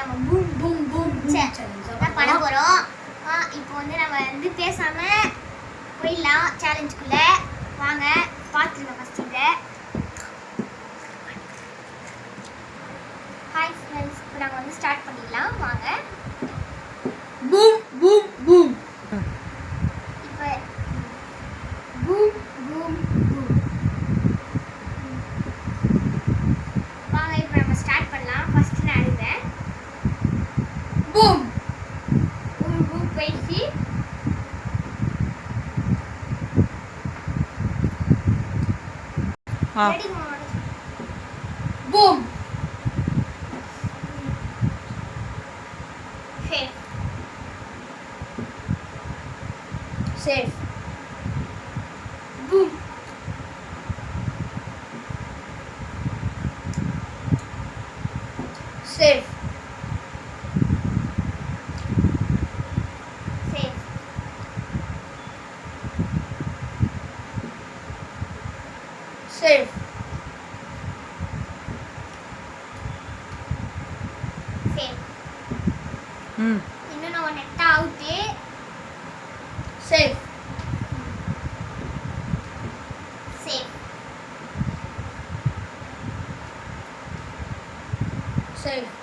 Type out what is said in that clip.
நம்ம boom boom boom challenge பண்ண போறோம். இப்போ வந்து நம்ம வந்து பேசாம போயிடலாம் சேலஞ்சுக்குள்ள. வாங்க பார்த்துருங்க ஃபர்ஸ்ட் இதை. ஹாய் ஃப்ரெண்ட்ஸ், இப்போ நாங்கள் வந்து ஸ்டார்ட் பண்ணிடலாம். வாங்க. Boom boom boom. இப்போ பூம் பூம் பூம். வாங்க இப்போ நம்ம ஸ்டார்ட் பண்ணலாம். ஃபர்ஸ்ட் நான் எழுதுறேன். பூம் பூம் பூம் போயிடுச்சு. Ready mode. Boom safe safe. Boom safe safe safe. Safe. ம் இன்னும் நான் நெட்டா அவுட்டு. Safe safe safe.